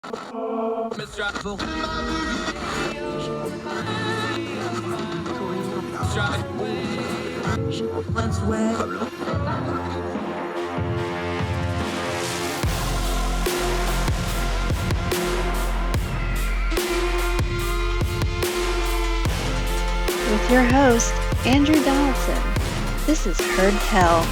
With your host, Andrew Donaldson. This is Heard Tell.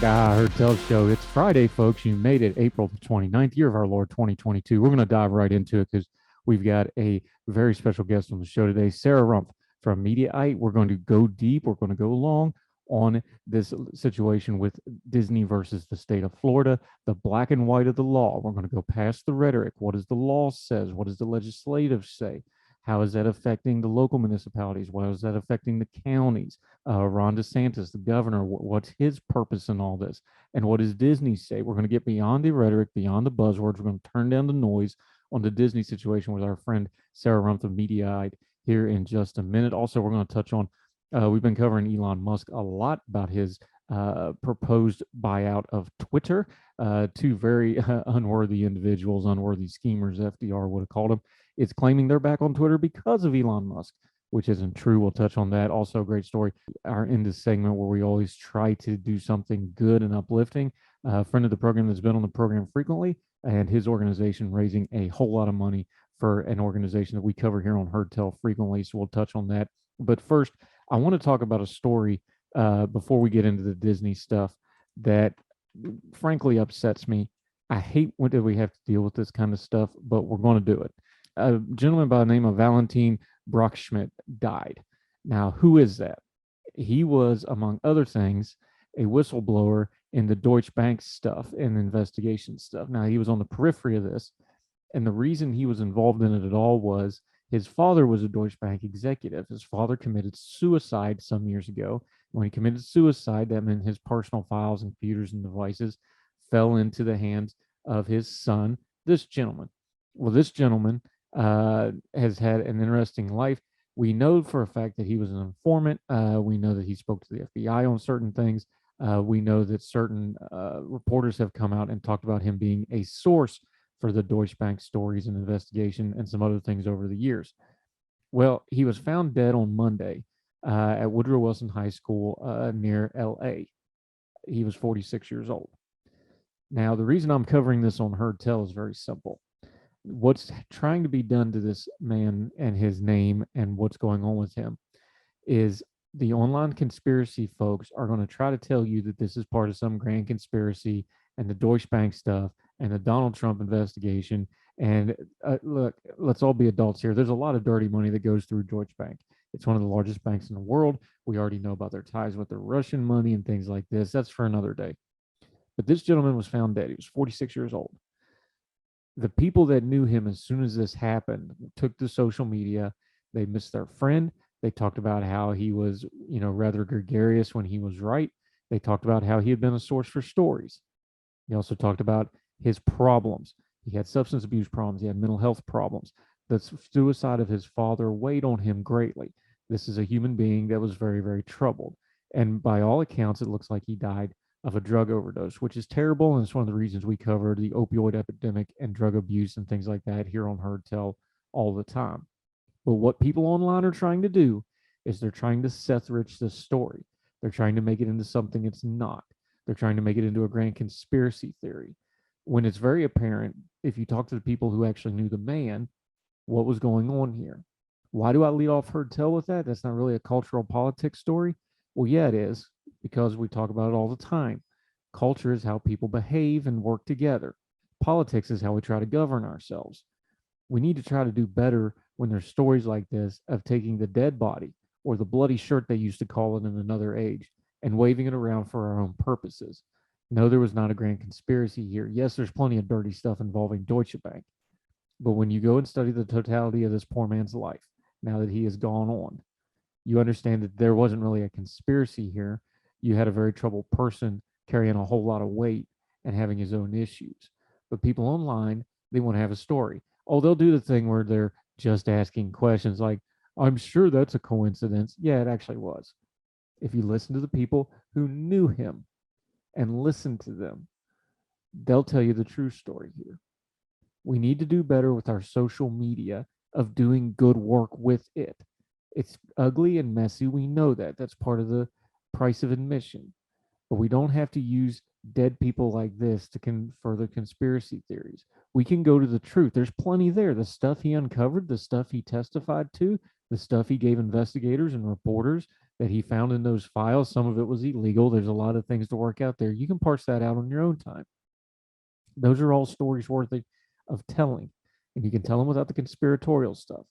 Heard Tell Show. It's Friday, folks. You made it, April the 29th, year of our Lord 2022. We're going to dive right into it because we've got a very special guest on the show today, Sarah Rumpf from Mediaite. We're going to go deep. We're going to go long on this situation with Disney versus the state of Florida, the black and white of the law. We're going to go past the rhetoric. What does the law says? What does the legislative say? How is that affecting the local municipalities? What is that affecting the counties? Ron DeSantis, the governor, what's his purpose in all this? And what does Disney say? We're going to get beyond the rhetoric, beyond the buzzwords. We're going to turn down the noise on the Disney situation with our friend Sarah Rumpf of Mediaite here in just a minute. Also, we're going to touch on, we've been covering Elon Musk a lot about his proposed buyout of Twitter. Two very unworthy individuals, unworthy schemers, FDR would have called them. It's claiming they're back on Twitter because of Elon Musk, which isn't true. We'll touch on that. Also, a great story. Our in this segment where we always try to do something good and uplifting. A friend of the program that's been on the program frequently, and his organization raising a whole lot of money for an organization that we cover here on Heard Tell frequently. So we'll touch on that. But first, I want to talk about a story before we get into the Disney stuff that frankly upsets me. I hate when we have to deal with this kind of stuff, but we're going to do it. A gentleman by the name of Valentin Brockschmidt died. Now, who is that? He was, among other things, a whistleblower in the Deutsche Bank stuff and investigation stuff. Now, he was on the periphery of this, and the reason he was involved in it at all was his father was a Deutsche Bank executive. His father committed suicide some years ago. When he committed suicide, that meant his personal files and computers and devices fell into the hands of his son, this gentleman. Well, this gentleman has had an interesting life. We know for a fact that he was an informant. We know that he spoke to the FBI on certain things. We know that certain reporters have come out and talked about him being a source for the Deutsche Bank stories and investigation and some other things over the years. Well, he was found dead on Monday at Woodrow Wilson High School near LA. He was 46 years old. Now, the reason I'm covering this on Heard Tell is very simple. What's trying to be done to this man and his name and what's going on with him is the online conspiracy folks are going to try to tell you that this is part of some grand conspiracy and the Deutsche Bank stuff and the Donald Trump investigation. And look, let's all be adults here. There's a lot of dirty money that goes through Deutsche Bank. It's one of the largest banks in the world. We already know about their ties with the Russian money and things like this. That's for another day. But this gentleman was found dead. He was 46 years old. The people that knew him as soon as this happened took to social media. They missed their friend. They talked about how he was, rather gregarious when he was right. They talked about how he had been a source for stories. He also talked about his problems. He had substance abuse problems. He had mental health problems. The suicide of his father weighed on him greatly. This is a human being that was very, very troubled. And by all accounts, it looks like he died of a drug overdose, which is terrible. And it's one of the reasons we cover the opioid epidemic and drug abuse and things like that here on Heard Tell all the time. But what people online are trying to do is they're trying to Seth Rich this story. They're trying to make it into something it's not. They're trying to make it into a grand conspiracy theory. When it's very apparent, if you talk to the people who actually knew the man, what was going on here. Why do I lead off Heard Tell with that? That's not really a cultural politics story. Well, yeah, it is, because we talk about it all the time. Culture is how people behave and work together. Politics is how we try to govern ourselves. We need to try to do better when there's stories like this of taking the dead body, or the bloody shirt they used to call it in another age, and waving it around for our own purposes. No, there was not a grand conspiracy here. Yes, there's plenty of dirty stuff involving Deutsche Bank. But when you go and study the totality of this poor man's life, now that he has gone on, you understand that there wasn't really a conspiracy here. You had a very troubled person carrying a whole lot of weight and having his own issues. But people online, they want to have a story. Oh, they'll do the thing where they're just asking questions like, I'm sure that's a coincidence. Yeah, it actually was. If you listen to the people who knew him and listened to them, they'll tell you the true story here. We need to do better with our social media of doing good work with it. It's ugly and messy. We know that. That's part of the price of admission. But we don't have to use dead people like this to further conspiracy theories. We can go to the truth. There's plenty there. The stuff he uncovered, the stuff he testified to, the stuff he gave investigators and reporters that he found in those files. Some of it was illegal. There's a lot of things to work out there. You can parse that out on your own time. Those are all stories worthy of telling. And you can tell them without the conspiratorial stuff.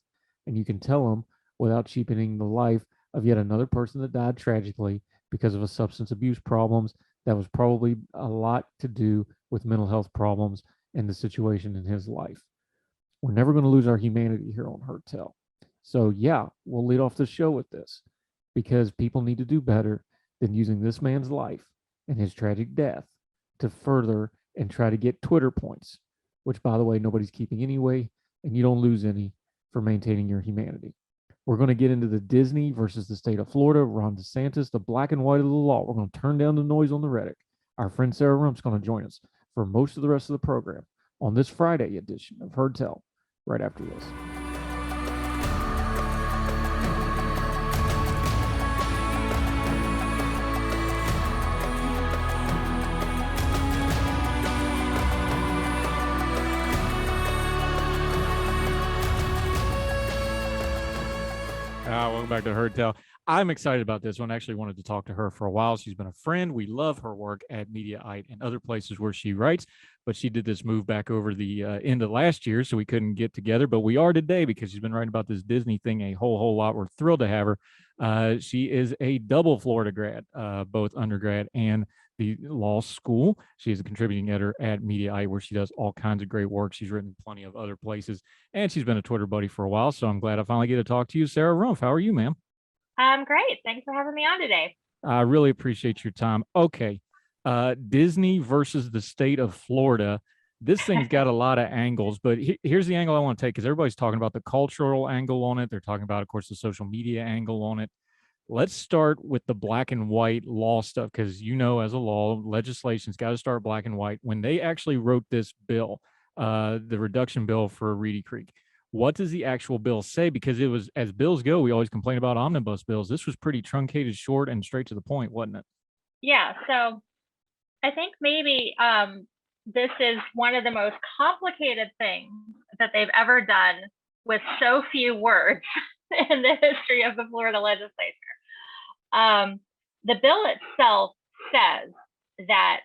And you can tell them without cheapening the life of yet another person that died tragically because of a substance abuse problems that was probably a lot to do with mental health problems and the situation in his life. We're never going to lose our humanity here on Hurt Tell. So yeah, we'll lead off the show with this because people need to do better than using this man's life and his tragic death to further and try to get Twitter points, which, by the way, nobody's keeping anyway, and you don't lose any for maintaining your humanity. We're going to get into the Disney versus the state of Florida, Ron DeSantis, the black and white of the law. We're going to turn down the noise on the Reddit. Our friend Sarah Rumpf's going to join us for most of the rest of the program on this Friday edition of Heard Tell right after this. Welcome back to Heard Tell. I'm excited about this one. I actually wanted to talk to her for a while. She's been a friend. We love her work at Mediaite and other places where she writes, but she did this move back over the end of last year, so we couldn't get together. But we are today because she's been writing about this Disney thing a whole lot. We're thrilled to have her. She is a double Florida grad, both undergrad and the law school. She is a contributing editor at Mediaite, where she does all kinds of great work. She's written plenty of other places, and she's been a Twitter buddy for a while. So I'm glad I finally get to talk to you, Sarah Rumpf. How are you, ma'am? I'm great. Thanks for having me on today. I really appreciate your time. Okay. Disney versus the state of Florida. This thing's got a lot of angles, but here's the angle I want to take because everybody's talking about the cultural angle on it. They're talking about, of course, the social media angle on it. Let's start with the black and white law stuff because, as a law, legislation's got to start black and white. When they actually wrote this bill, the reduction bill for Reedy Creek, what does the actual bill say? Because it was, as bills go, we always complain about omnibus bills. This was pretty truncated, short, and straight to the point, wasn't it? Yeah, so I think maybe this is one of the most complicated things that they've ever done with so few words in the history of the Florida legislature. The bill itself says that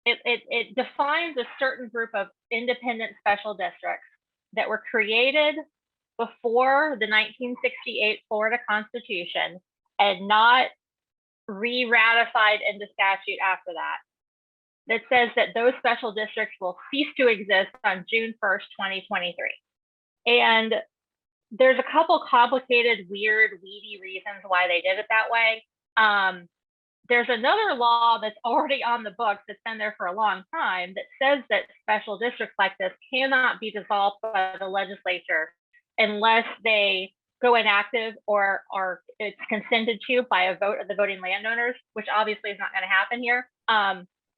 it defines a certain group of independent special districts that were created before the 1968 Florida Constitution and not re-ratified into statute after that. That says that those special districts will cease to exist on June 1st, 2023. And there's a couple complicated, weird, weedy reasons why they did it that way. There's another law that's already on the books that's been there for a long time that says that special districts like this cannot be dissolved by the legislature unless they go inactive or it's consented to by a vote of the voting landowners, which obviously is not going to happen here.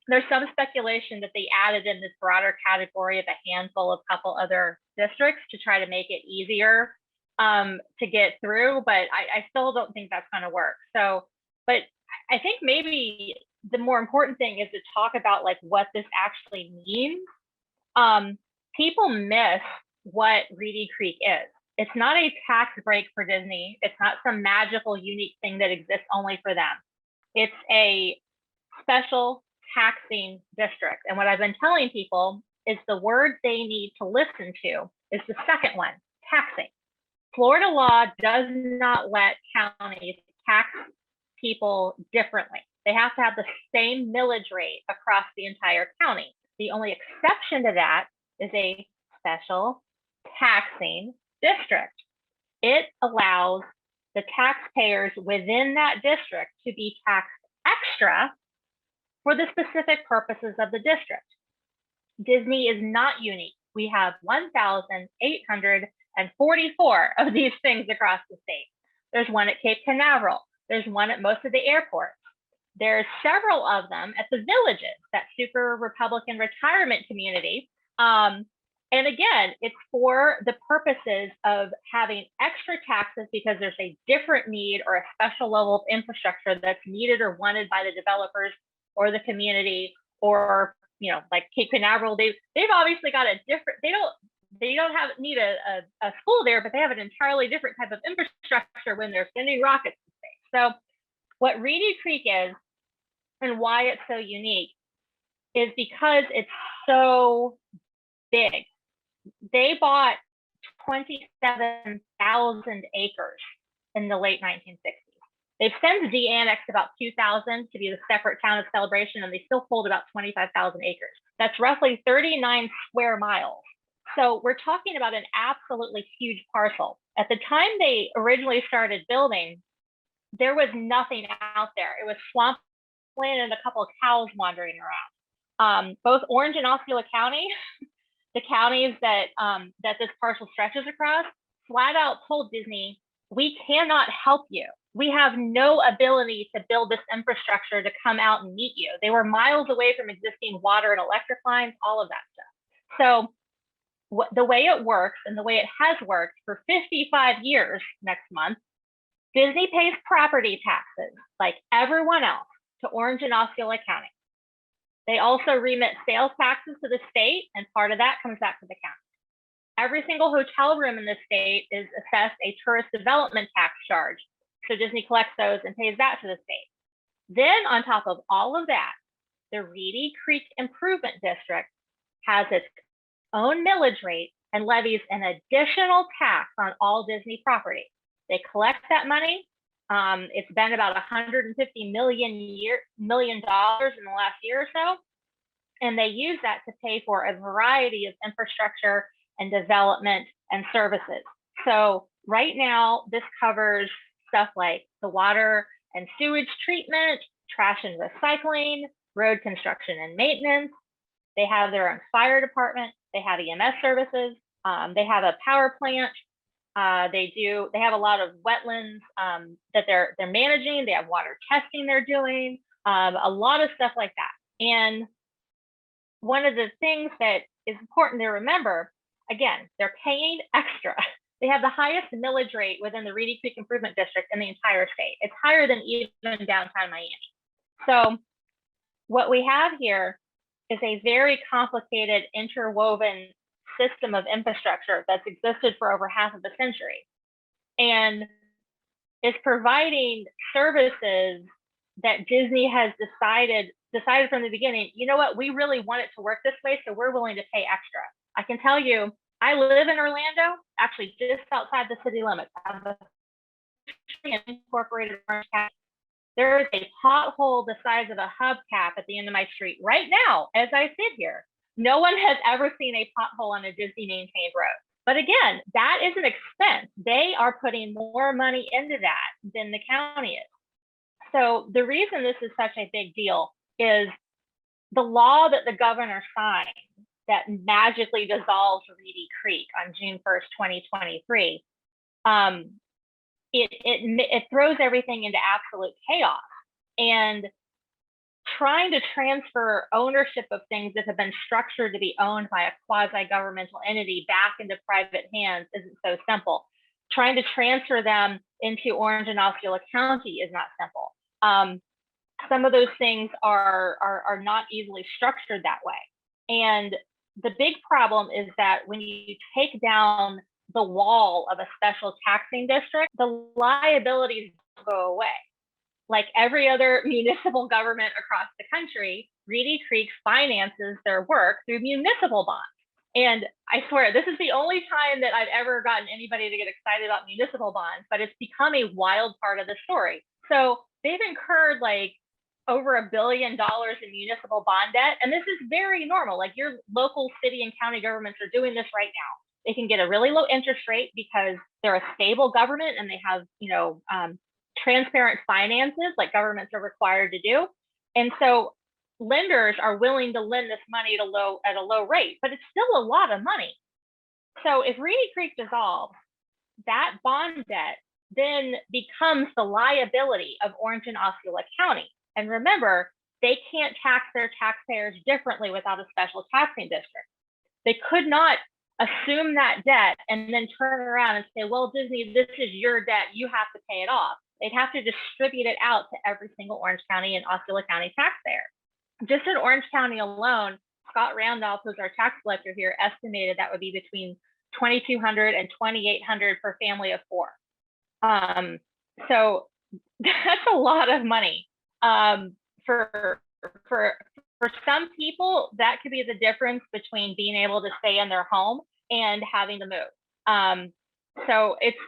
There's some speculation that they added in this broader category of a handful of couple other districts to try to make it easier to get through, but I still don't think that's going to work. So, but I think maybe the more important thing is to talk about like what this actually means. People miss what Reedy Creek is. It's not a tax break for Disney. It's not some magical, unique thing that exists only for them. It's a special taxing district. And what I've been telling people is the word they need to listen to is the second one, taxing. Florida law does not let counties tax people differently. They have to have the same millage rate across the entire county. The only exception to that is a special taxing district. It allows the taxpayers within that district to be taxed extra for the specific purposes of the district. Disney is not unique. We have 1,844 of these things across the state. There's one at Cape Canaveral. There's one at most of the airports. There's several of them at the Villages, that super Republican retirement community. And again, it's for the purposes of having extra taxes because there's a different need or a special level of infrastructure that's needed or wanted by the developers or the community, or like Cape Canaveral. They've obviously got a different. They don't need a school there, but they have an entirely different type of infrastructure when they're sending rockets to space. So what Reedy Creek is, and why it's so unique, is because it's so big. They bought 27,000 acres in the late 1960s. They've since de-annexed about 2,000 to be the separate town of Celebration, and they still hold about 25,000 acres. That's roughly 39 square miles. So we're talking about an absolutely huge parcel. At the time they originally started building, there was nothing out there. It was swamp land and a couple of cows wandering around. Both Orange and Osceola County, the counties that this parcel stretches across, flat out told Disney, we cannot help you. We have no ability to build this infrastructure to come out and meet you. They were miles away from existing water and electric lines, all of that stuff. So the way it works, and the way it has worked for 55 years next month, Disney pays property taxes like everyone else to Orange and Osceola County. They also remit sales taxes to the state, and part of that comes back to the county. Every single hotel room in the state is assessed a tourist development tax charge. So Disney collects those and pays that to the state. Then on top of all of that, the Reedy Creek Improvement District has its own millage rate and levies an additional tax on all Disney property. They collect that money. It's been about $150 million in the last year or so. And they use that to pay for a variety of infrastructure and development and services. So right now, this covers stuff like the water and sewage treatment, trash and recycling, road construction and maintenance. They have their own fire department. They have EMS services. They have a power plant. They have a lot of wetlands that they're managing. They have water testing they're doing, a lot of stuff like that. And one of the things that is important to remember, again, they're paying extra. They have the highest millage rate within the Reedy Creek Improvement District in the entire state. It's higher than even downtown Miami. So what we have here is a very complicated, interwoven system of infrastructure that's existed for over half of a century, and is providing services that Disney has decided from the beginning, you know what, we really want it to work this way, so we're willing to pay extra. I can tell you, I live in Orlando, actually just outside the city limits. I have an incorporated Orange County. There is a pothole the size of a hubcap at the end of my street right now as I sit here. No one has ever seen a pothole on a Disney maintained road. But again, that is an expense. They are putting more money into that than the county is. So the reason this is such a big deal is the law that the governor signed that magically dissolves Reedy Creek on June 1st, 2023. It throws everything into absolute chaos. And trying to transfer ownership of things that have been structured to be owned by a quasi-governmental entity back into private hands isn't so simple. Trying to transfer them into Orange and Osceola County is not simple. Some of those things are not easily structured that way. And the big problem is that when you take down the wall of a special taxing district, the liabilities go away. Like every other municipal government across the country, Reedy Creek finances their work through municipal bonds. And I swear, this is the only time that I've ever gotten anybody to get excited about municipal bonds, but it's become a wild part of the story. So they've incurred like over $1 billion in municipal bond debt. And this is very normal. Like your local city and county governments are doing this right now. They can get a really low interest rate because they're a stable government and they have, transparent finances like governments are required to do. And so lenders are willing to lend this money at a low rate, but it's still a lot of money. So if Reedy Creek dissolves, that bond debt then becomes the liability of Orange and Osceola County. And remember, they can't tax their taxpayers differently without a special taxing district. They could not assume that debt and then turn around and say, well, Disney, this is your debt. You have to pay it off. They'd have to distribute it out to every single Orange County and Osceola County taxpayer. Just in Orange County alone, Scott Randolph, who's our tax collector here, estimated that would be between $2,200 and $2,800 per family of four. So that's a lot of money. For some people, that could be the difference between being able to stay in their home and having to move. So it's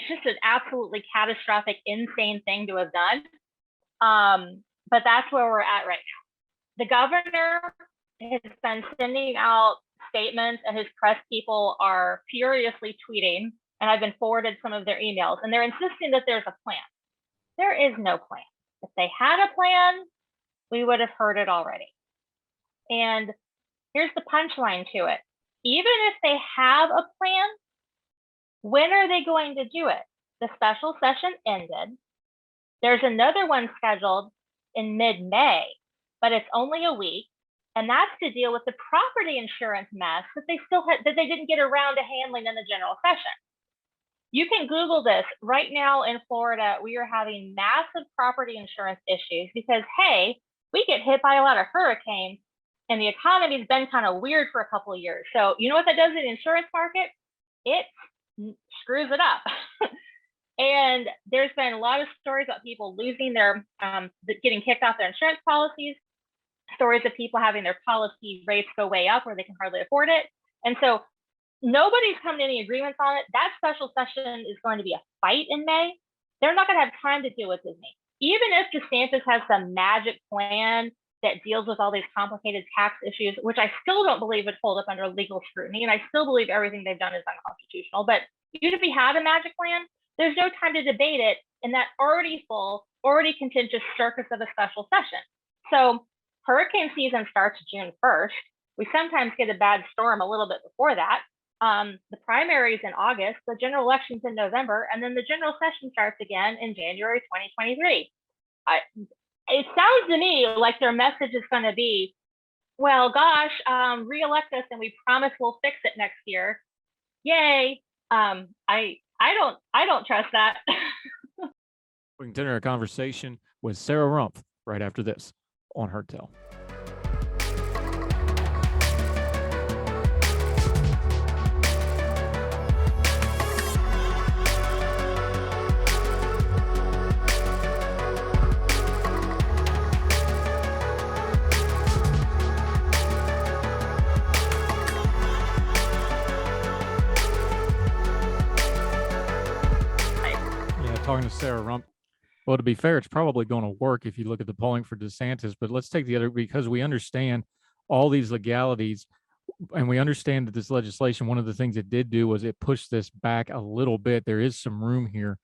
just an absolutely catastrophic, insane thing to have done. But that's where we're at right now. The governor has been sending out statements, and his press people are furiously tweeting, and I've been forwarded some of their emails, and they're insisting that there's a plan. There is no plan. If they had a plan, we would have heard it already. And here's the punchline to it. Even if they have a plan, when are they going to do it? The special session ended. There's another one scheduled in mid-May, but it's only a week. And that's to deal with the property insurance mess that they didn't get around to handling in the general session. You can Google this. Right now in Florida, we are having massive property insurance issues because, hey, we get hit by a lot of hurricanes and the economy's been kind of weird for a couple of years. So you know what that does in the insurance market? It screws it up. And there's been a lot of stories about people losing their, getting kicked off their insurance policies, stories of people having their policy rates go way up where they can hardly afford it. And so nobody's come to any agreements on it. That special session is going to be a fight in May. They're not going to have time to deal with Disney. Even if DeSantis has some magic plan that deals with all these complicated tax issues, which I still don't believe would hold up under legal scrutiny, and I still believe everything they've done is unconstitutional. But even if he had a magic plan, there's no time to debate it in that already full, already contentious circus of a special session. So hurricane season starts June 1st. We sometimes get a bad storm a little bit before that. The primaries in August, the general elections in November, and then the general session starts again in January 2023. It sounds to me like their message is going to be, well, gosh, reelect us and we promise we'll fix it next year. Yay. I don't trust that. We continue our conversation with Sarah Rumpf right after this on Heard Tell. Talking to Sarah Rumpf. Well, to be fair, it's probably going to work if you look at the polling for DeSantis, but let's take the other, because we understand all these legalities and we understand that this legislation, one of the things it did do was it pushed this back a little bit. There is some room here.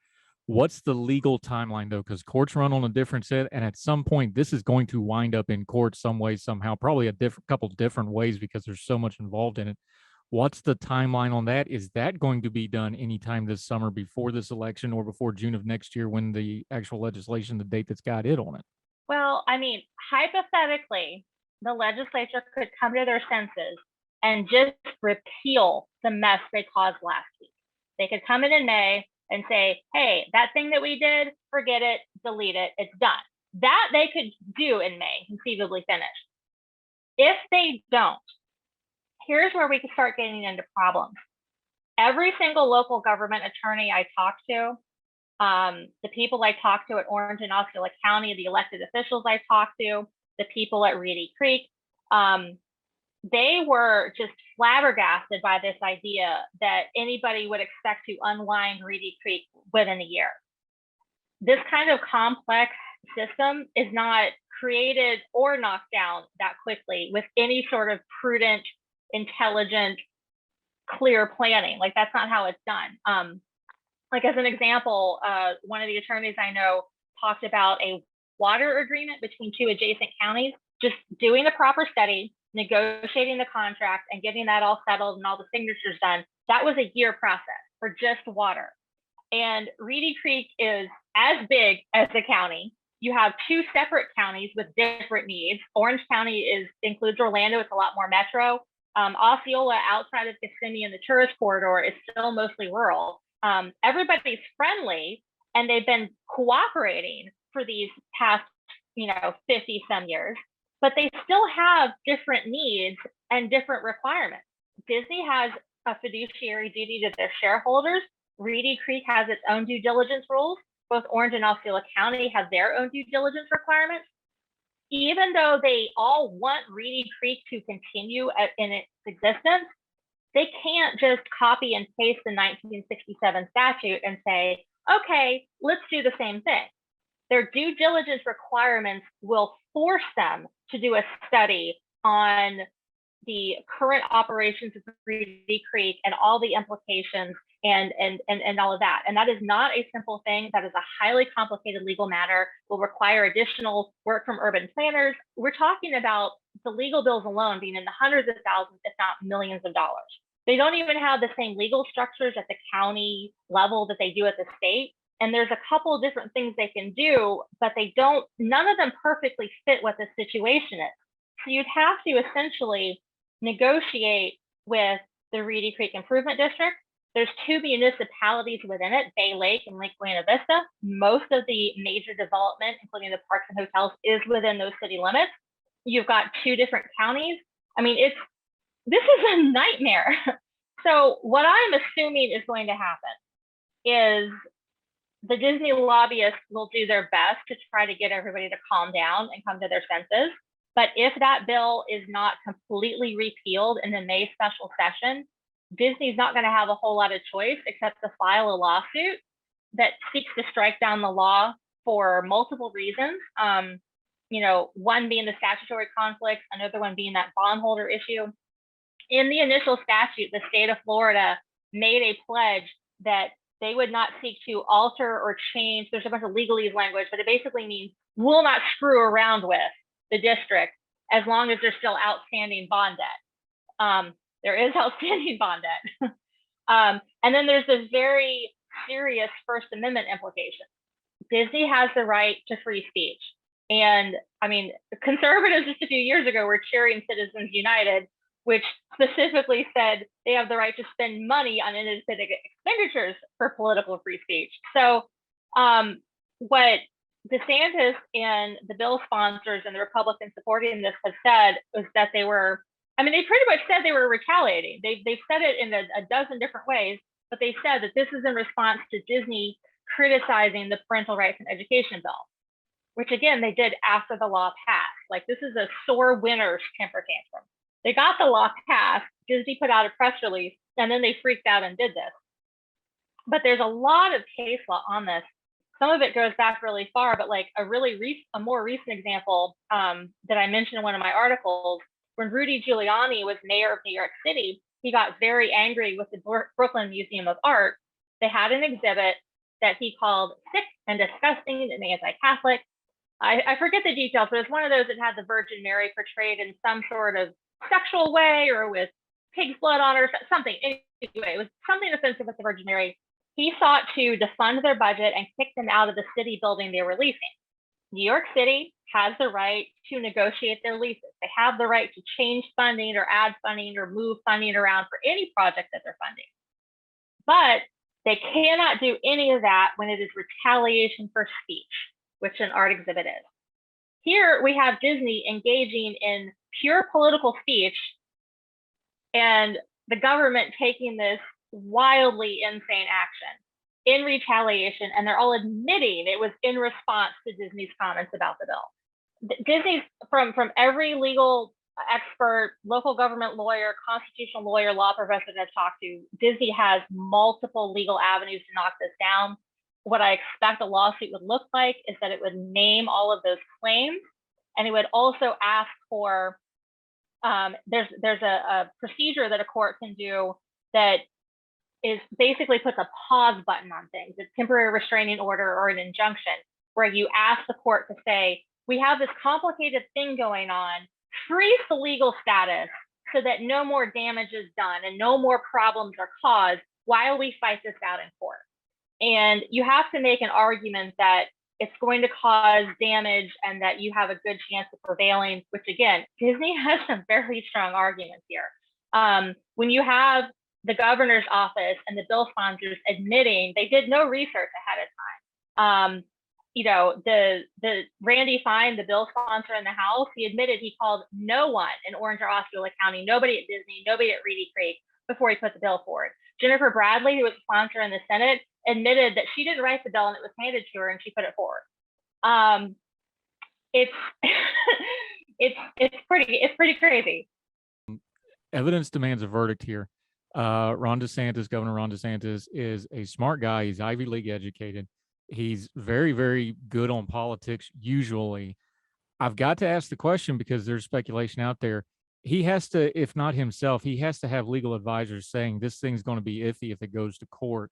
What's the legal timeline though? Because courts run on a different set, and at some point this is going to wind up in court some way, somehow, probably a couple different ways because there's so much involved in it. What's the timeline on that? Is that going to be done anytime this summer before this election or before June of next year when the actual legislation, the date that's got it on it? Well, I mean, hypothetically, the legislature could come to their senses and just repeal the mess they caused last week. They could come in May and say, hey, that thing that we did, forget it, delete it, it's done. That they could do in May, conceivably finish. If they don't, here's where we can start getting into problems. Every single local government attorney I talk to, the people I talk to at Orange and Osceola County, the elected officials I talk to, the people at Reedy Creek, they were just flabbergasted by this idea that anybody would expect to unwind Reedy Creek within a year. This kind of complex system is not created or knocked down that quickly with any sort of prudent, intelligent, clear planning. Like, that's not how it's done. Like, as an example, one of the attorneys I know talked about a water agreement between two adjacent counties, just doing the proper study, negotiating the contract, and getting that all settled and all the signatures done. That was a year process for just water. And Reedy Creek is as big as the county. you have two separate counties with different needs. Orange County includes Orlando. It's a lot more metro. Osceola, outside of Kissimmee and the tourist corridor, is still mostly rural. Everybody's friendly, and they've been cooperating for these past, 50 some years, but they still have different needs and different requirements. Disney has a fiduciary duty to their shareholders. Reedy Creek has its own due diligence rules. Both Orange and Osceola County have their own due diligence requirements. Even though they all want Reedy Creek to continue in its existence, they can't just copy and paste the 1967 statute and say, okay, let's do the same thing. Their due diligence requirements will force them to do a study on the current operations of Reedy Creek and all the implications and all of that. And that is not a simple thing. That is a highly complicated legal matter, will require additional work from urban planners. We're talking about the legal bills alone being in the hundreds of thousands, if not millions of dollars. They don't even have the same legal structures at the county level that they do at the state. And there's a couple of different things they can do, but none of them perfectly fit what the situation is. So you'd have to essentially negotiate with the Reedy Creek Improvement District. There's two municipalities within it, Bay Lake and Lake Buena Vista. Most of the major development, including the parks and hotels, is within those city limits. You've got two different counties. I mean, this is a nightmare. So what I'm assuming is going to happen is the Disney lobbyists will do their best to try to get everybody to calm down and come to their senses. But if that bill is not completely repealed in the May special session, Disney's not going to have a whole lot of choice except to file a lawsuit that seeks to strike down the law for multiple reasons. One being the statutory conflict, another one being that bondholder issue. In the initial statute, the state of Florida made a pledge that they would not seek to alter or change. There's a bunch of legalese language, but it basically means we'll not screw around with the district as long as there's still outstanding bond debt. There is outstanding bond debt. And then there's this very serious First Amendment implication. Disney has the right to free speech. And I mean, conservatives just a few years ago were cheering Citizens United, which specifically said they have the right to spend money on independent expenditures for political free speech. So what DeSantis and the bill sponsors and the Republicans supporting this have said is that they pretty much said they were retaliating. They've said it in a dozen different ways, but they said that this is in response to Disney criticizing the parental rights and education bill, which again, they did after the law passed. Like, this is a sore winner's temper tantrum. They got the law passed, Disney put out a press release, and then they freaked out and did this. But there's a lot of case law on this. Some of it goes back really far, but like a more recent example that I mentioned in one of my articles, when Rudy Giuliani was mayor of New York City, he got very angry with the Brooklyn Museum of Art. They had an exhibit that he called sick and disgusting and anti-Catholic. I forget the details, but it's one of those that had the Virgin Mary portrayed in some sort of sexual way or with pig's blood on her, something. Anyway, it was something offensive with the Virgin Mary. He sought to defund their budget and kick them out of the city building they were leasing. New York City has the right to negotiate their leases. They have the right to change funding or add funding or move funding around for any project that they're funding. But they cannot do any of that when it is retaliation for speech, which an art exhibit is. Here we have Disney engaging in pure political speech and the government taking this wildly insane action in retaliation, and they're all admitting it was in response to Disney's comments about the bill. Disney's, from every legal expert, local government lawyer, constitutional lawyer, law professor that I've talked to, Disney has multiple legal avenues to knock this down. What I expect a lawsuit would look like is that it would name all of those claims, and it would also ask for, there's a procedure that a court can do that is basically puts a pause button on things. It's temporary restraining order or an injunction where you ask the court to say, we have this complicated thing going on, freeze the legal status so that no more damage is done and no more problems are caused while we fight this out in court. And you have to make an argument that it's going to cause damage and that you have a good chance of prevailing, which again, Disney has some very strong arguments here. When you have the governor's office and the bill sponsors admitting they did no research ahead of time. The Randy Fine, the bill sponsor in the House, he admitted he called no one in Orange or Osceola County, nobody at Disney, nobody at Reedy Creek before he put the bill forward. Jennifer Bradley, who was a sponsor in the Senate, admitted that she didn't write the bill and it was handed to her and she put it forward. It's it's pretty crazy. Evidence demands a verdict here. Governor Ron DeSantis is a smart guy. He's Ivy League educated. He's very, very good on politics, usually. I've got to ask the question because there's speculation out there. He has to, if not himself, he has to have legal advisors saying this thing's going to be iffy if it goes to court.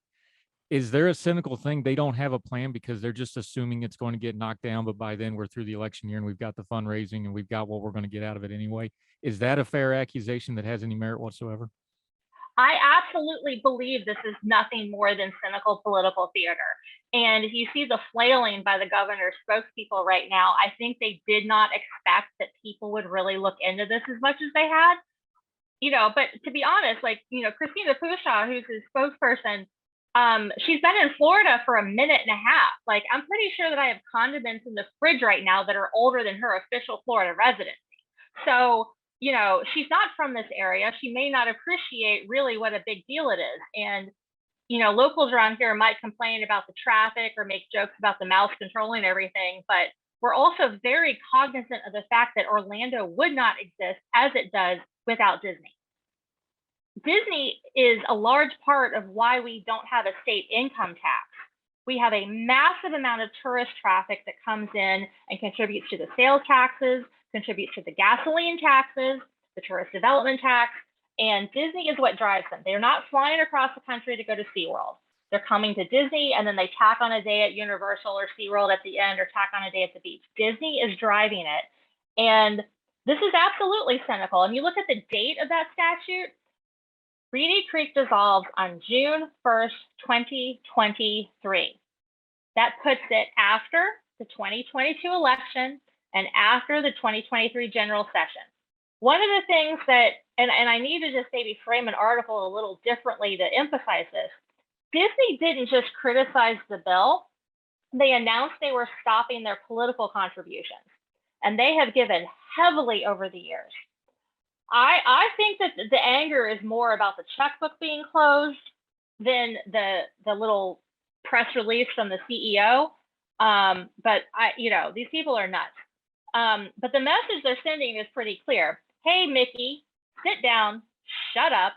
Is there a cynical thing? They don't have a plan because they're just assuming it's going to get knocked down, but by then we're through the election year and we've got the fundraising and we've got what we're going to get out of it anyway. Is that a fair accusation that has any merit whatsoever? I absolutely believe this is nothing more than cynical political theater. And if you see the flailing by the governor's spokespeople right now, I think they did not expect that people would really look into this as much as they had. But to be honest, Christina Pushaw, who's his spokesperson, she's been in Florida for a minute and a half. Like, I'm pretty sure that I have condiments in the fridge right now that are older than her official Florida residency. So, she's not from this area. She may not appreciate really what a big deal it is. And, locals around here might complain about the traffic or make jokes about the mouse controlling everything, but we're also very cognizant of the fact that Orlando would not exist as it does without Disney. Disney is a large part of why we don't have a state income tax. We have a massive amount of tourist traffic that comes in and contributes to the sales taxes, contributes to the gasoline taxes, the tourist development tax, and Disney is what drives them. They're not flying across the country to go to SeaWorld. They're coming to Disney and then they tack on a day at Universal or SeaWorld at the end or tack on a day at the beach. Disney is driving it. And this is absolutely cynical. And you look at the date of that statute, Reedy Creek dissolves on June 1st, 2023. That puts it after the 2022 election and after the 2023 general session. One of the things that, and I need to just maybe frame an article a little differently to emphasize this, Disney didn't just criticize the bill, they announced they were stopping their political contributions. And they have given heavily over the years. I think that the anger is more about the checkbook being closed than the little press release from the CEO. But these people are nuts. But the message they're sending is pretty clear. Hey, Mickey, sit down, shut up,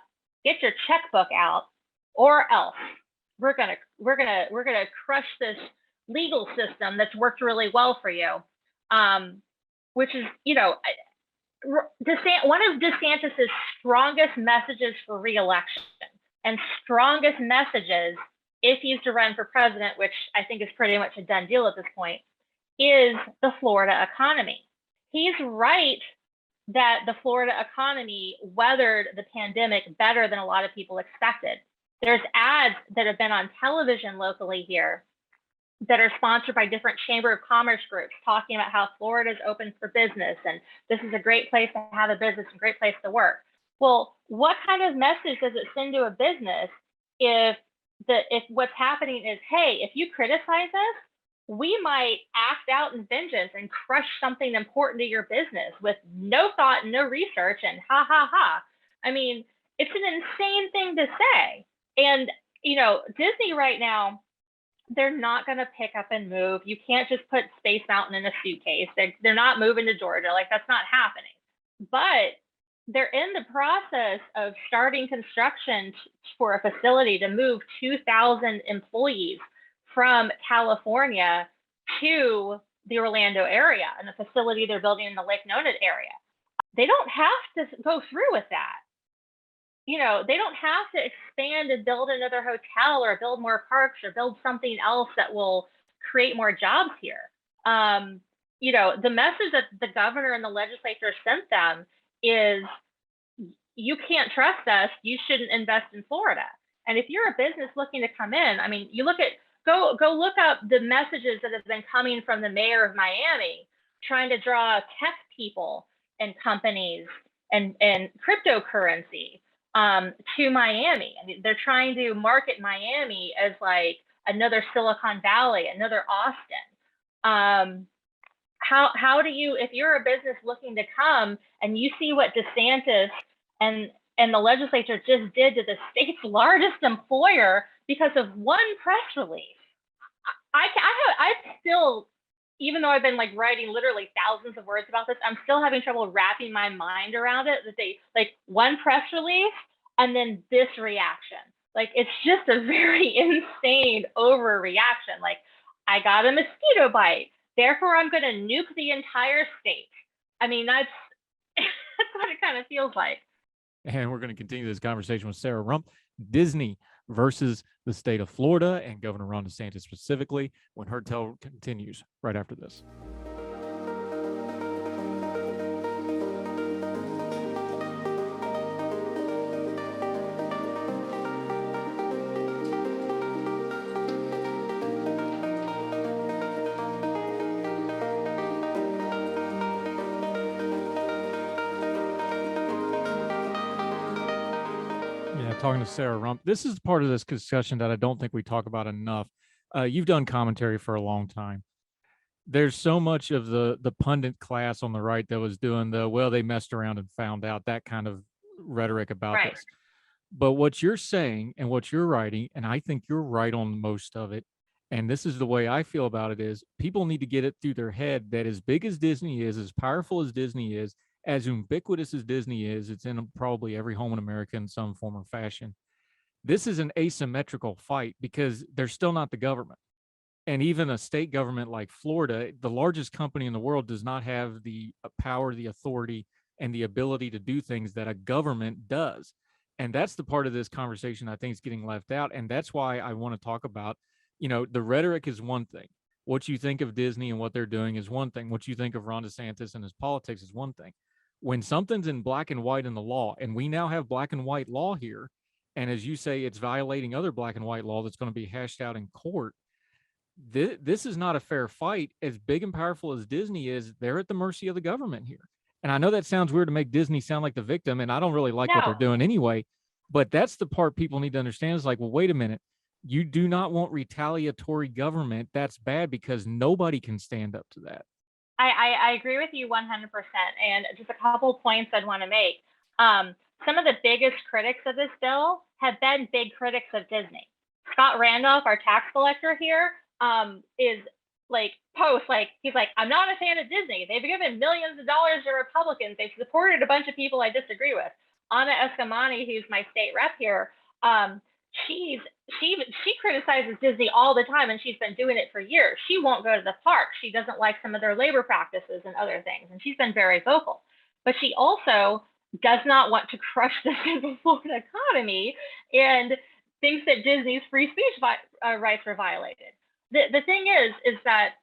get your checkbook out, or else we're gonna crush this legal system that's worked really well for you. Which is, one of DeSantis's strongest messages for re-election and strongest messages if he's to run for president, which I think is pretty much a done deal at this point, is the Florida economy. He's right that the Florida economy weathered the pandemic better than a lot of people expected. There's ads that have been on television locally here that are sponsored by different Chamber of Commerce groups talking about how Florida is open for business and this is a great place to have a business and great place to work. Well, what kind of message does it send to a business if what's happening is, hey, if you criticize us, we might act out in vengeance and crush something important to your business with no thought and no research and ha ha ha. I mean, it's an insane thing to say. And, Disney right now, they're not going to pick up and move. You can't just put Space Mountain in a suitcase. They're not moving to Georgia. Like, that's not happening. But they're in the process of starting construction for a facility to move 2,000 employees from California to the Orlando area and the facility they're building in the Lake Nona area. They don't have to go through with that. They don't have to expand and build another hotel or build more parks or build something else that will create more jobs here. The message that the governor and the legislature sent them is, you can't trust us, you shouldn't invest in Florida. And if you're a business looking to come in, I mean, you look at go look up the messages that have been coming from the mayor of Miami trying to draw tech people and companies and cryptocurrency to Miami. I mean, they're trying to market Miami as like another Silicon Valley, another Austin. How do you, if you're a business looking to come and you see what DeSantis and the legislature just did to the state's largest employer because of one press release, I still, even though I've been like writing literally thousands of words about this, I'm still having trouble wrapping my mind around it, that they like one press release and then this reaction. Like, it's just a very insane overreaction. Like, I got a mosquito bite, therefore I'm going to nuke the entire state. I mean, that's what it kind of feels like. And we're going to continue this conversation with Sarah Rumpf. Disney versus the state of Florida and Governor Ron DeSantis specifically, when Heard Tell continues right after this. Talking to Sarah Rumpf. This is part of this discussion that I don't think we talk about enough. You've done commentary for a long time. There's so much of the pundit class on the right that was doing they messed around and found out, that kind of rhetoric about this. But what you're saying and what you're writing, and I think you're right on most of it, and this is the way I feel about it, is people need to get it through their head that as big as Disney is, as powerful as Disney is, as ubiquitous as Disney is, it's in probably every home in America in some form or fashion. This is an asymmetrical fight because they're still not the government. And even a state government like Florida, the largest company in the world, does not have the power, the authority, and the ability to do things that a government does. And that's the part of this conversation I think is getting left out. And that's why I want to talk about, the rhetoric is one thing. What you think of Disney and what they're doing is one thing. What you think of Ron DeSantis and his politics is one thing. When something's in black and white in the law, and we now have black and white law here, and as you say, it's violating other black and white law that's going to be hashed out in court, this is not a fair fight. As big and powerful as Disney is, they're at the mercy of the government here. And I know that sounds weird to make Disney sound like the victim, and I don't really like what they're doing anyway, but that's the part people need to understand is like, well, wait a minute. You do not want retaliatory government. That's bad because nobody can stand up to that. I agree with you 100%. And just a couple points I'd want to make. Some of the biggest critics of this bill have been big critics of Disney. Scott Randolph, our tax collector here, is like he's like, I'm not a fan of Disney. They've given millions of dollars to Republicans. They've supported a bunch of people I disagree with. Anna Eskamani, who's my state rep here, she criticizes Disney all the time, and she's been doing it for years. She won't go to the park. She doesn't like some of their labor practices and other things, and she's been very vocal. But she also does not want to crush the Florida economy and thinks that Disney's free speech rights were violated. The thing is that,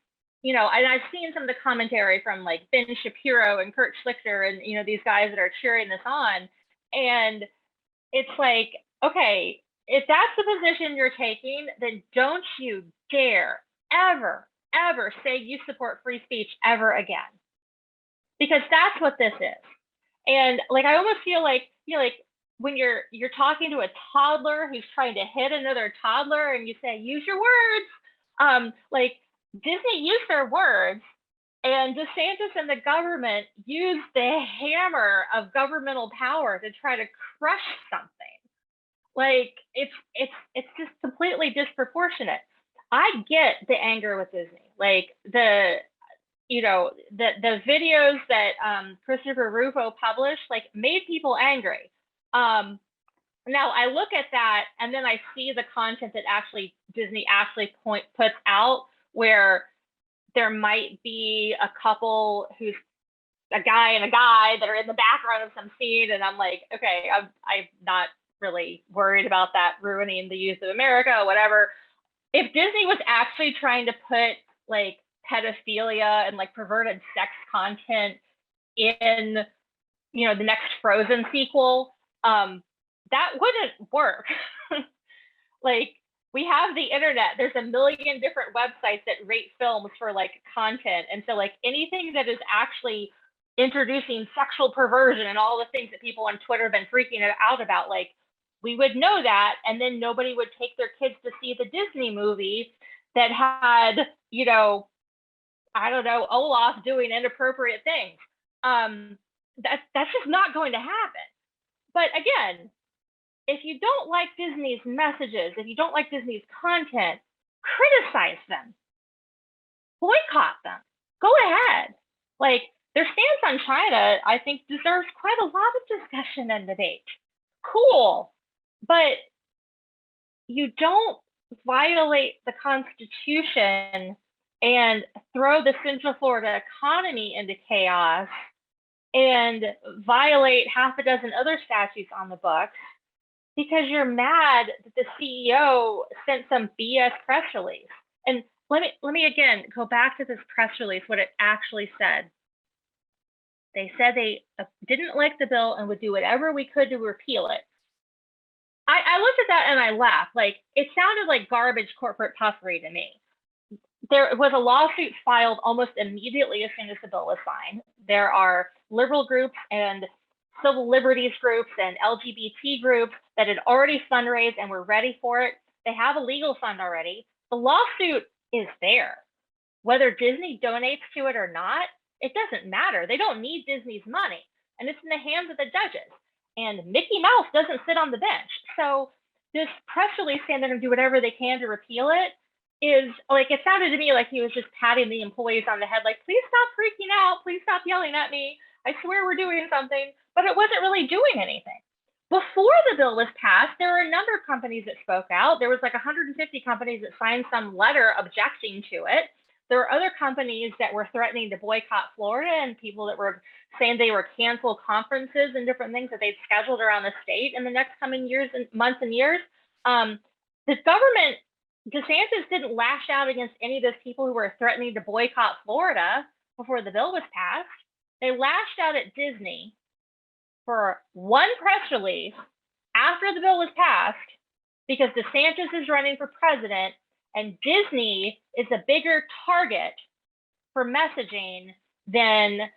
and I've seen some of the commentary from like Ben Shapiro and Kurt Schlichter and, these guys that are cheering this on. And it's like, okay, if that's the position you're taking, then don't you dare ever, ever say you support free speech ever again. Because that's what this is. And like, I almost feel like, like when you're talking to a toddler who's trying to hit another toddler and you say, use your words. Like Disney used their words, and DeSantis and the government used the hammer of governmental power to try to crush something. Like it's just completely disproportionate. I get the anger with Disney. Like the videos that Christopher Rufo published, like, made people angry. Now I look at that and then I see the content that Disney puts out, where there might be a couple who's a guy and a guy that are in the background of some scene, and I'm like, okay, I'm not really worried about that ruining the youth of America or whatever. If Disney was actually trying to put like pedophilia and like perverted sex content in, the next Frozen sequel, that wouldn't work. Like we have the internet. There's a million different websites that rate films for like content. And so like anything that is actually introducing sexual perversion and all the things that people on Twitter have been freaking out about, like we would know that, and then nobody would take their kids to see the Disney movie that had, you know, I don't know, Olaf doing inappropriate things. That's just not going to happen. But again, if you don't like Disney's messages, if you don't like Disney's content, criticize them, boycott them, go ahead. Like their stance on China, I think deserves quite a lot of discussion and debate. Cool, but you don't violate the Constitution and throw the Central Florida economy into chaos and violate half a dozen other statutes on the books because you're mad that the CEO sent some BS press release. And let me again go back to this press release, what it actually said. They said they didn't like the bill and would do whatever we could to repeal it. I looked at that and I laughed. Like, it sounded like garbage corporate puffery to me. There was a lawsuit filed almost immediately as soon as the bill was signed. There are liberal groups and civil liberties groups and LGBT groups that had already fundraised and were ready for it. They have a legal fund already. The lawsuit is there. Whether Disney donates to it or not, it doesn't matter. They don't need Disney's money, and it's in the hands of the judges. And Mickey Mouse doesn't sit on the bench. So this press release saying they're going to do whatever they can to repeal it is like, it sounded to me like he was just patting the employees on the head, like, please stop freaking out. Please stop yelling at me. I swear we're doing something, but it wasn't really doing anything. Before the bill was passed, there were a number of companies that spoke out. There was like 150 companies that signed some letter objecting to it. There were other companies that were threatening to boycott Florida and people that were saying they were cancel conferences and different things that they'd scheduled around the state in the next coming years and months and years. The government, DeSantis didn't lash out against any of those people who were threatening to boycott Florida before the bill was passed. They lashed out at Disney for one press release after the bill was passed because DeSantis is running for president and Disney is a bigger target for messaging than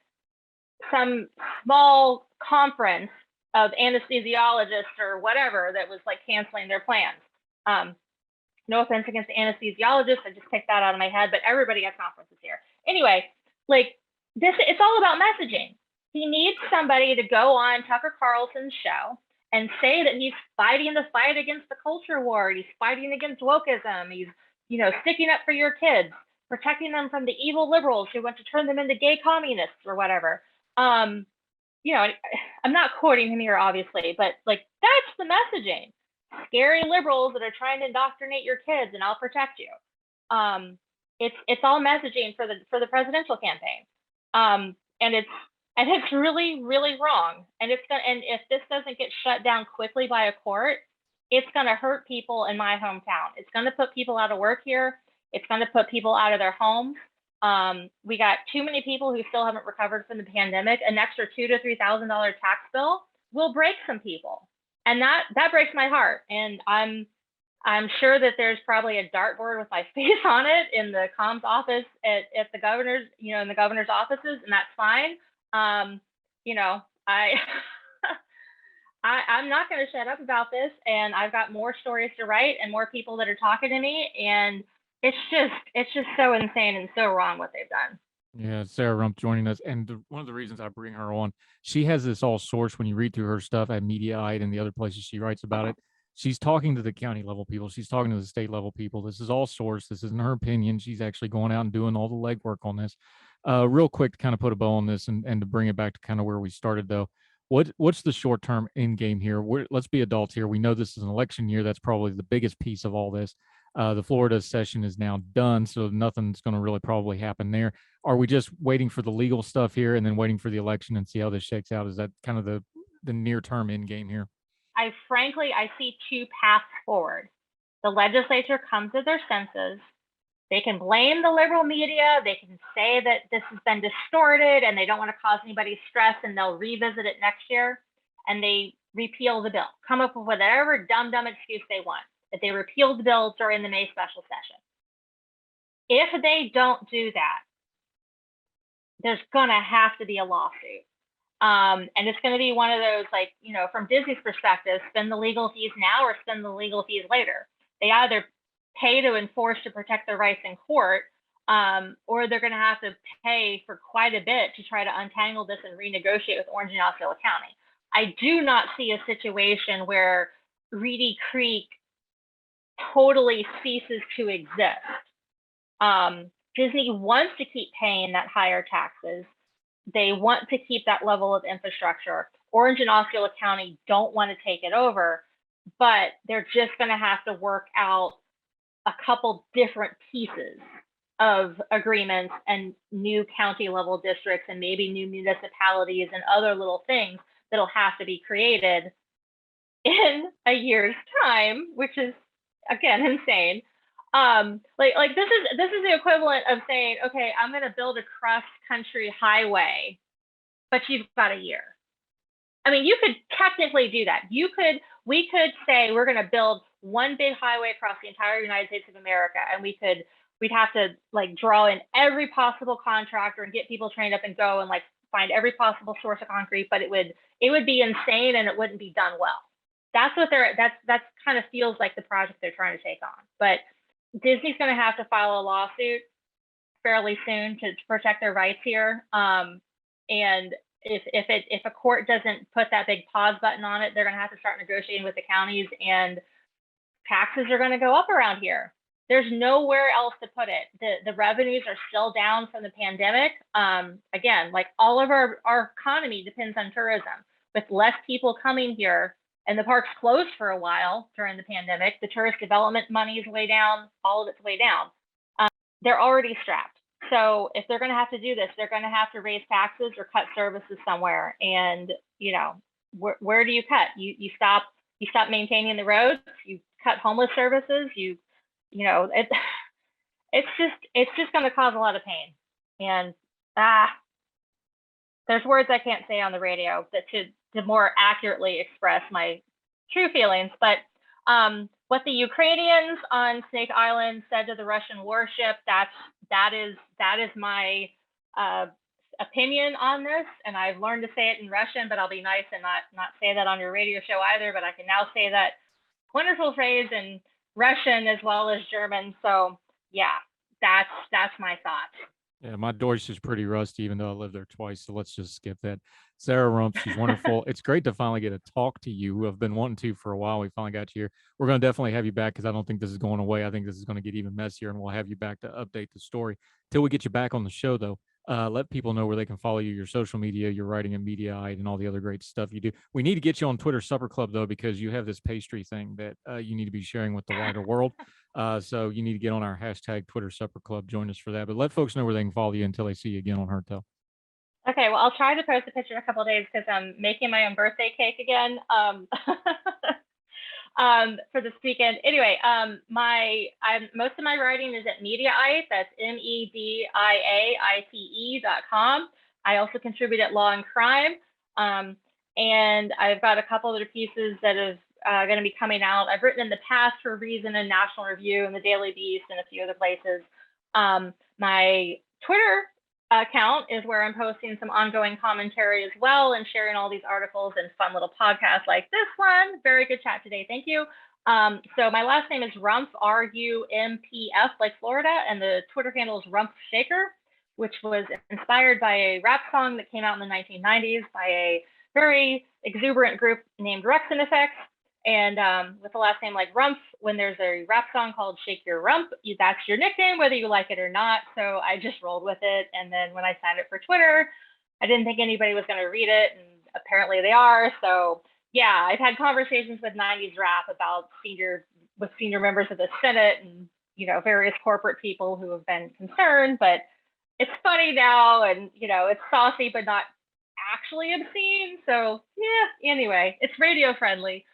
some small conference of anesthesiologists or whatever that was like canceling their plans. No offense against anesthesiologists, I just picked that out of my head, but everybody has conferences here. Anyway, like this, it's all about messaging. He needs somebody to go on Tucker Carlson's show and say that he's fighting the fight against the culture war. He's fighting against wokeism. He's, you know, sticking up for your kids, protecting them from the evil liberals who want to turn them into gay communists or whatever. You know, I'm not quoting him here, obviously, but like that's the messaging. Scary liberals that are trying to indoctrinate your kids, and I'll protect you. It's all messaging for the presidential campaign, and it's really, really wrong. And if this doesn't get shut down quickly by a court, it's going to hurt people in my hometown. It's going to put people out of work here. It's going to put people out of their homes. We got too many people who still haven't recovered from the pandemic. An extra $2,000 to $3,000 tax bill will break some people, and that breaks my heart. And I'm sure that there's probably a dartboard with my face on it in the comms office at the governor's, you know, in the governor's offices, and that's fine. You know, I'm not going to shut up about this, and I've got more stories to write and more people that are talking to me, and it's just so insane and so wrong what they've done. Yeah, Sarah Rumpf joining us, and one of the reasons I bring her on, she has this all sourced when you read through her stuff at Mediaite and the other places she writes about it. She's talking to the county level people. She's talking to the state level people. This is all sourced. This isn't her opinion. She's actually going out and doing all the legwork on this. Real quick to kind of put a bow on this and to bring it back to kind of where we started though. What's the short-term end game here? Let's be adults here. We know this is an election year. That's probably the biggest piece of all this. The Florida session is now done, so nothing's going to really probably happen there. Are we just waiting for the legal stuff here and then waiting for the election and see how this shakes out? Is that kind of the near-term end game here? I see two paths forward. The legislature comes to their senses. They can blame the liberal media. They can say that this has been distorted and they don't want to cause anybody stress, and they'll revisit it next year, and they repeal the bill, come up with whatever dumb excuse they want. that they repealed the bill during the May special session. If they don't do that, there's going to have to be a lawsuit. And it's going to be one of those, like, you know, from Disney's perspective, spend the legal fees now or spend the legal fees later. They either pay to enforce to protect their rights in court, or they're going to have to pay for quite a bit to try to untangle this and renegotiate with Orange and Osceola County. I do not see a situation where Reedy Creek totally ceases to exist. Disney wants to keep paying that higher taxes. They want to keep that level of infrastructure. Orange and Osceola County don't want to take it over, but they're just going to have to work out a couple different pieces of agreements and new county level districts and maybe new municipalities and other little things that'll have to be created in a year's time, which is, again, insane. Like this is the equivalent of saying, okay, I'm going to build a cross-country highway, but you've got a year. I mean, you could technically do that. We could say we're going to build one big highway across the entire United States of America, and we'd have to like draw in every possible contractor and get people trained up and go and like find every possible source of concrete, but it would be insane and it wouldn't be done well. That's what that's kind of feels like the project they're trying to take on. But Disney's going to have to file a lawsuit fairly soon to protect their rights here. And if a court doesn't put that big pause button on it, they're going to have to start negotiating with the counties, and taxes are going to go up around here. There's nowhere else to put it. The revenues are still down from the pandemic. Again, like all of our economy depends on tourism. With less people coming here, and the park's closed for a while during the pandemic, the tourist development money is way down, all of it's way down. They're already strapped. So if they're going to have to do this, they're going to have to raise taxes or cut services somewhere. And, you know, where do you cut? You stop maintaining the roads, you cut homeless services, you know, it's just going to cause a lot of pain. And there's words I can't say on the radio that to more accurately express my true feelings. But what the Ukrainians on Snake Island said to the Russian warship, that is my opinion on this. And I've learned to say it in Russian, but I'll be nice and not say that on your radio show either. But I can now say that wonderful phrase in Russian as well as German. So yeah, that's my thoughts. Yeah, my Deutsch is pretty rusty, even though I lived there twice. So let's just skip that. Sarah Rumpf, she's wonderful. It's great to finally get to talk to you. I've been wanting to for a while. We finally got you here. We're going to definitely have you back because I don't think this is going away. I think this is going to get even messier, and we'll have you back to update the story. Till we get you back on the show, though, let people know where they can follow you, your social media, your writing and Mediaite, and all the other great stuff you do. We need to get you on Twitter Supper Club, though, because you have this pastry thing that you need to be sharing with the wider world. So you need to get on our hashtag Twitter Supper Club. Join us for that. But let folks know where they can follow you until they see you again on Heard Tell. Okay, well, I'll try to post a picture in a couple of days because I'm making my own birthday cake again for this weekend. Anyway, most of my writing is at Mediaite. That's mediaite.com. I also contribute at Law and Crime, and I've got a couple other pieces that are going to be coming out. I've written in the past for Reason and National Review and the Daily Beast and a few other places. My Twitter account is where I'm posting some ongoing commentary as well and sharing all these articles and fun little podcasts like this one. Very good chat today. Thank you. So my last name is Rumpf, R-U-M-P-F, like Florida, and the Twitter handle is Rumpf Shaker, which was inspired by a rap song that came out in the 1990s by a very exuberant group named Rex and Effects. And with the last name like Rumpf, when there's a rap song called Shake Your Rump, that's your nickname, whether you like it or not. So I just rolled with it. And then when I signed it for Twitter, I didn't think anybody was going to read it. And apparently they are. So yeah, I've had conversations with 90s rap about senior members of the Senate and, you know, various corporate people who have been concerned. But it's funny now, and, you know, it's saucy, but not actually obscene. So yeah, anyway, it's radio friendly.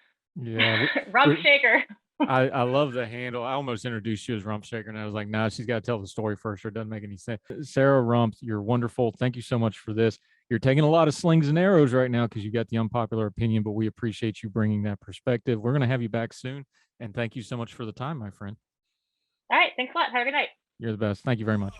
Yeah. Rumpf Shaker. I love the handle. I almost introduced you as Rumpf Shaker, and I was like, nah, she's got to tell the story first, or it doesn't make any sense. Sarah Rumpf, you're wonderful. Thank you so much for this. you're taking a lot of slings and arrows right now because you got the unpopular opinion, but we appreciate you bringing that perspective. We're going to have you back soon. And thank you so much for the time, my friend. All right. Thanks a lot. Have a good night. You're the best. Thank you very much.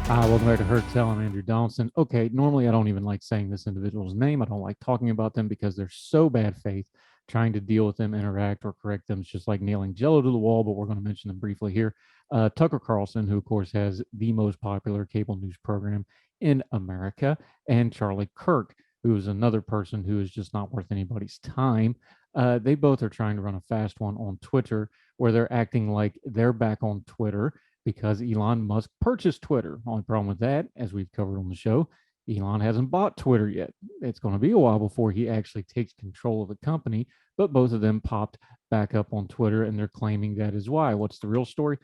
Welcome back to Heard Tell. I'm Andrew Donaldson. Okay, normally I don't even like saying this individual's name. I don't like talking about them because they're so bad faith. Trying to deal with them, interact, or correct them is just like nailing jello to the wall, but we're going to mention them briefly here. Tucker Carlson, who of course has the most popular cable news program in America, and Charlie Kirk, who is another person who is just not worth anybody's time. They both are trying to run a fast one on Twitter where they're acting like they're back on Twitter because Elon Musk purchased Twitter. Only problem with that, as we've covered on the show, Elon hasn't bought Twitter yet. It's going to be a while before he actually takes control of the company, but both of them popped back up on Twitter and they're claiming that is why. What's the real story?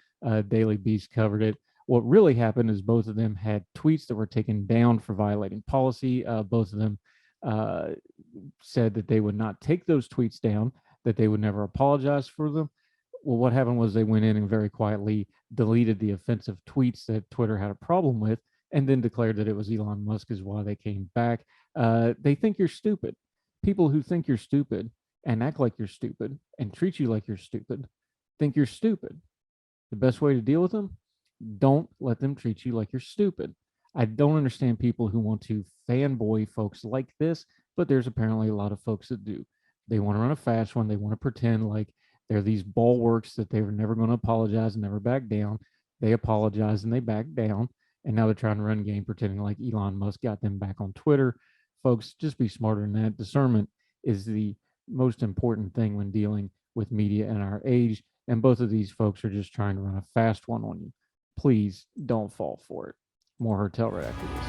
Daily Beast covered it. What really happened is both of them had tweets that were taken down for violating policy. Both of them said that they would not take those tweets down, that they would never apologize for them. Well, what happened was they went in and very quietly deleted the offensive tweets that Twitter had a problem with, and then declared that it was Elon Musk is why they came back. They think you're stupid. People who think you're stupid and act like you're stupid and treat you like you're stupid think you're stupid. The best way to deal with them, don't let them treat you like you're stupid. I don't understand people who want to fanboy folks like this, but there's apparently a lot of folks that do. They want to run a fast one. They want to pretend like they're these bulwarks that they were never going to apologize and never back down. They apologize and they back down. And now they're trying to run game pretending like Elon Musk got them back on Twitter. Folks, just be smarter than that. Discernment is the most important thing when dealing with media in our age. And both of these folks are just trying to run a fast one on you. Please don't fall for it. More Hotel right after this.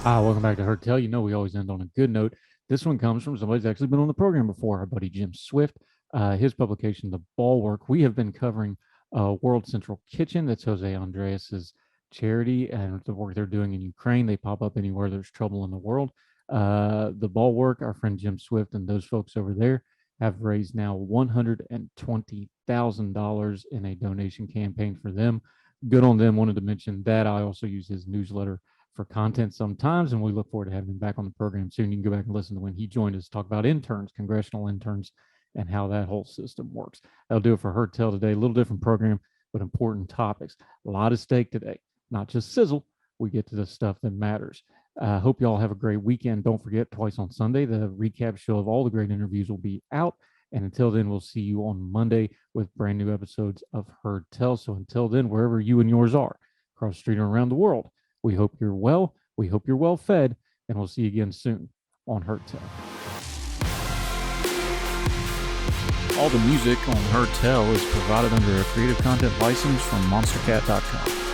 Welcome back to Heard Tell. You know we always end on a good note. This one comes from somebody who's actually been on the program before, our buddy Jim Swift. His publication, The Bulwark. We have been covering World Central Kitchen. That's Jose Andreas's charity and the work they're doing in Ukraine. They pop up anywhere there's trouble in the world. The Bulwark, our friend Jim Swift and those folks over there have raised now $120,000 in a donation campaign for them. Good on them. Wanted to mention that. I also use his newsletter for content sometimes, and we look forward to having him back on the program soon. You can go back and listen to when he joined us, talk about interns, congressional interns, and how that whole system works. That'll do it for Heard Tell today. A little different program, but important topics. A lot at stake today, not just sizzle. We get to the stuff that matters. Hope you all have a great weekend. Don't forget, twice on Sunday, the recap show of all the great interviews will be out. And until then, we'll see you on Monday with brand new episodes of Heard Tell. So until then, wherever you and yours are, across the street or around the world, we hope you're well. We hope you're well fed. And we'll see you again soon on Heard Tell. All the music on Heard Tell is provided under a Creative Content license from monstercat.com.